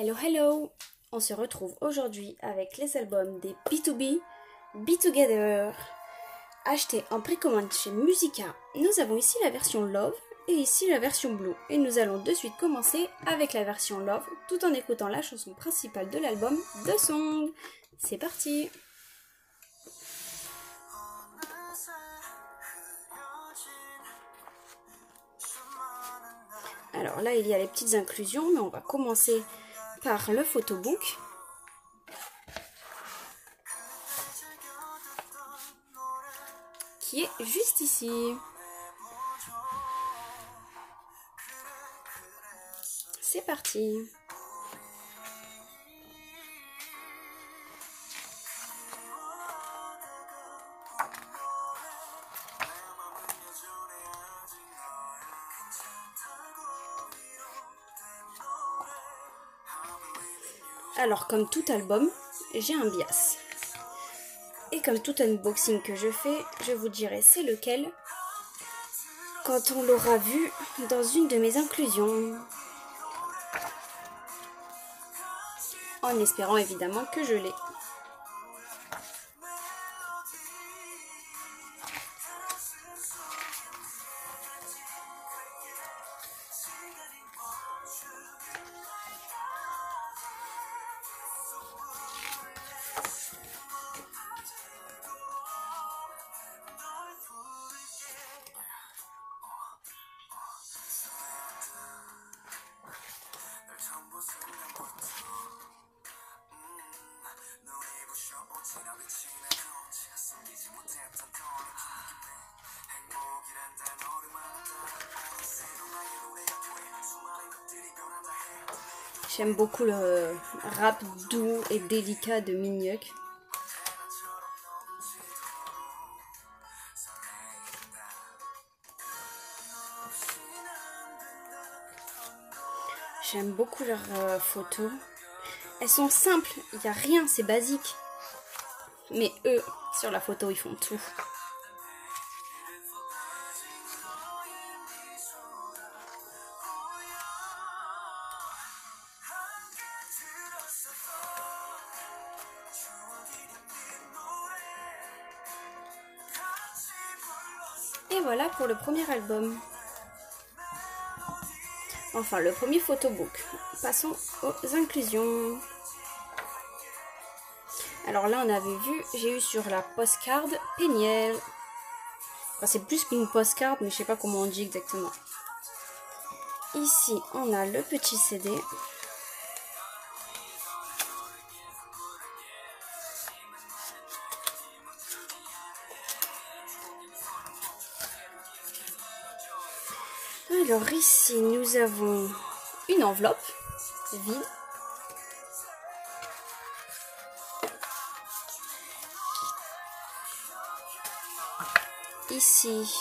Hello hello. On se retrouve aujourd'hui avec les albums des B2B, Be Together. Achetés en précommande chez Musica, nous avons ici la version Love et ici la version Blue. Et nous allons de suite commencer avec la version Love tout en écoutant la chanson principale de l'album, The Song. C'est parti. Alors là, il y a les petites inclusions, mais on va commencer par le photobook. Qui est juste ici. C'est parti. Alors, comme tout album, j'ai un bias. Et comme tout unboxing que je fais, je vous dirai c'est lequel quand on l'aura vu dans une de mes inclusions. En espérant évidemment que je l'ai. J'aime beaucoup le rap doux et délicat de Minhyuk. J'aime beaucoup leurs photos. Elles sont simples, il n'y a rien, c'est basique. Mais eux, sur la photo, ils font tout. Et voilà pour le premier album. Enfin, le premier photobook. Passons aux inclusions. Alors là, on avait vu, j'ai eu sur la postcard Péniel. Enfin, c'est plus qu'une postcard, mais je sais pas comment on dit exactement. Ici, on a le petit CD. Alors ici, nous avons une enveloppe vide. Ici,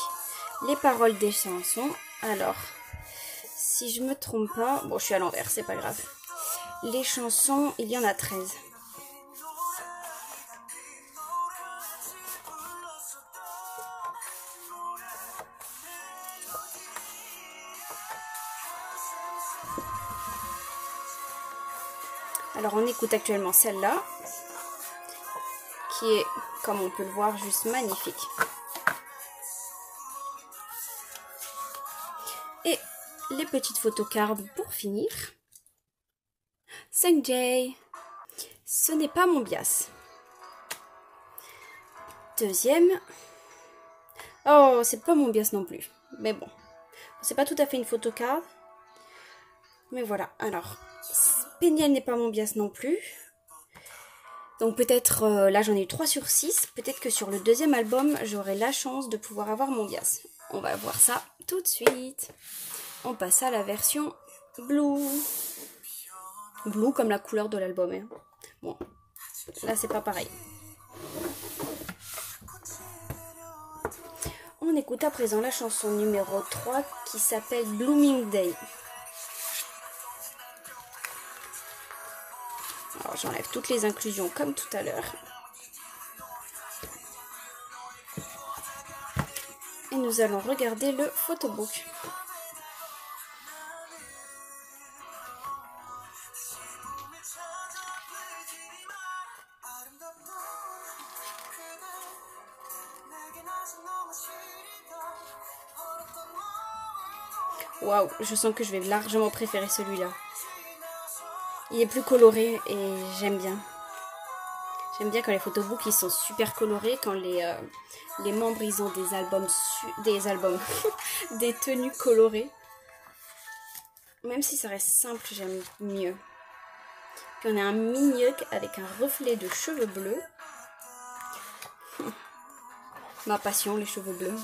les paroles des chansons. Alors, si je me trompe pas... Bon, je suis à l'envers, c'est pas grave. Les chansons, il y en a 13. Alors, on écoute actuellement celle-là, qui est, comme on peut le voir, juste magnifique. Et les petites photocards pour finir. Sungjay, ce n'est pas mon bias. Deuxième. Oh, c'est pas mon bias non plus. Mais bon, c'est pas tout à fait une photocard. Mais voilà, alors, Péniel n'est pas mon bias non plus. Donc peut-être, là j'en ai eu 3 sur 6. Peut-être que sur le deuxième album, j'aurai la chance de pouvoir avoir mon bias. On va voir ça tout de suite. On passe à la version Blue. Blue comme la couleur de l'album. Hein. Bon, là c'est pas pareil. On écoute à présent la chanson numéro 3 qui s'appelle Blooming Day. Alors j'enlève toutes les inclusions comme tout à l'heure. Et nous allons regarder le photobook. Waouh, je sens que je vais largement préférer celui-là. Il est plus coloré et j'aime bien. J'aime bien quand les photobooks ils sont super colorés, quand les membres ils ont des albums, des tenues colorées. Même si ça reste simple, j'aime mieux. Puis on a un mini-hug avec un reflet de cheveux bleus. Ma passion, les cheveux bleus.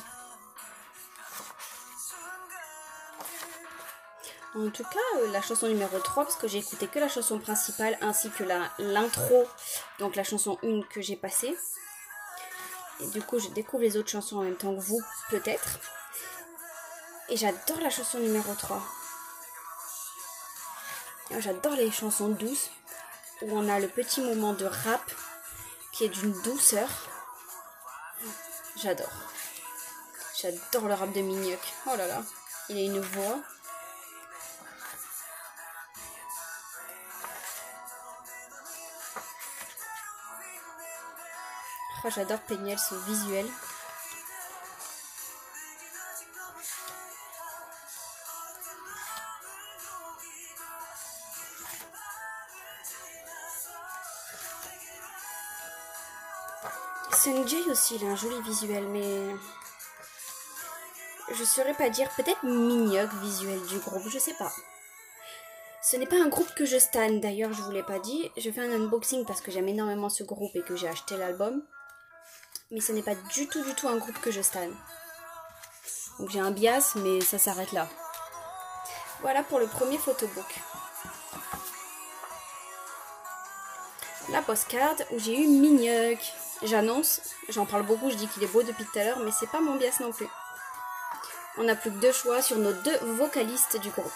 En tout cas, la chanson numéro 3, parce que j'ai écouté que la chanson principale ainsi que l'intro, donc la chanson 1 que j'ai passée. Et du coup, je découvre les autres chansons en même temps que vous, peut-être. Et j'adore la chanson numéro 3. J'adore les chansons douces, où on a le petit moment de rap qui est d'une douceur. J'adore. J'adore le rap de Miniuk. Oh là là, il a une voix. Oh, j'adore Peniel, son visuel. Sunjay aussi, il a un joli visuel, mais je saurais pas dire. Peut-être Miniuk visuel du groupe, je sais pas. Ce n'est pas un groupe que je stan, d'ailleurs, je vous l'ai pas dit. Je fais un unboxing parce que j'aime énormément ce groupe et que j'ai acheté l'album. Mais ce n'est pas du tout un groupe que je stan. Donc j'ai un bias, mais ça s'arrête là. Voilà pour le premier photobook. La postcard où j'ai eu Miniuk. J'annonce, j'en parle beaucoup, je dis qu'il est beau depuis tout à l'heure, mais c'est pas mon bias non plus. On n'a plus que 2 choix sur nos 2 vocalistes du groupe.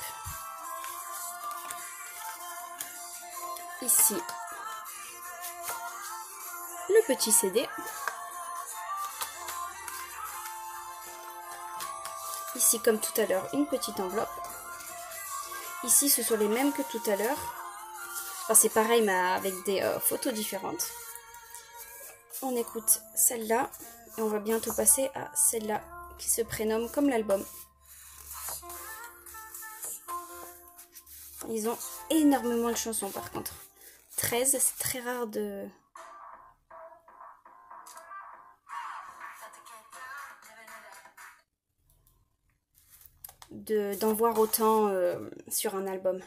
Ici, le petit CD. Ici, comme tout à l'heure, une petite enveloppe. Ici, ce sont les mêmes que tout à l'heure. Enfin, c'est pareil, mais avec des photos différentes. On écoute celle-là. Et on va bientôt passer à celle-là, qui se prénomme comme l'album. Ils ont énormément de chansons, par contre. 13, c'est très rare d'en voir autant sur un album.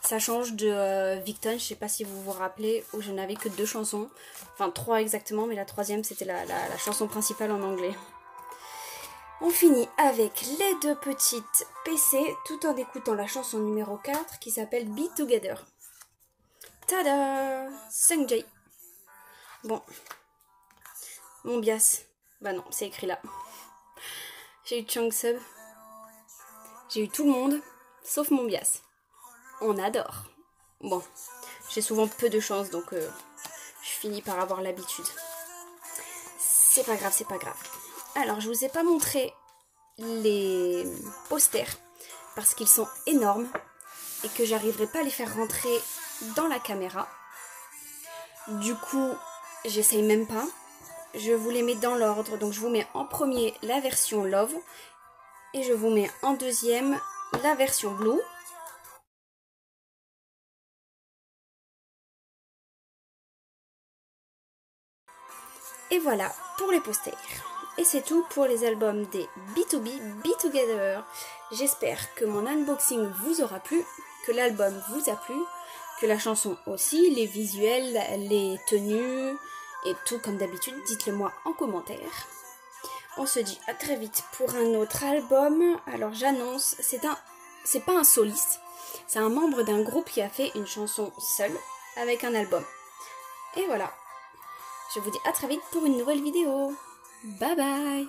Ça change de Victon, je sais pas si vous vous rappelez, où je n'avais que 2 chansons. Enfin 3 exactement, mais la 3e c'était la chanson principale en anglais. On finit avec les 2 petites PC, tout en écoutant la chanson numéro 4 qui s'appelle Be Together. Tada! Sunjay. Bon. Mon bias. Bah non, c'est écrit là. J'ai eu Changsub. J'ai eu tout le monde, sauf mon bias. On adore. Bon, j'ai souvent peu de chance, donc je finis par avoir l'habitude. C'est pas grave, c'est pas grave. Alors, je vous ai pas montré les posters, parce qu'ils sont énormes, et que j'arriverai pas à les faire rentrer dans la caméra. Du coup, j'essaye même pas. Je vous les mets dans l'ordre, donc je vous mets en premier la version Love, et je vous mets en deuxième la version Blue. Et voilà pour les posters. Et c'est tout pour les albums des B2B, Be Together. J'espère que mon unboxing vous aura plu, que l'album vous a plu, que la chanson aussi, les visuels, les tenues et tout comme d'habitude. Dites-le moi en commentaire. On se dit à très vite pour un autre album. Alors j'annonce, c'est pas un soliste, c'est un membre d'un groupe qui a fait une chanson seule avec un album. Et voilà. Je vous dis à très vite pour une nouvelle vidéo. Bye bye!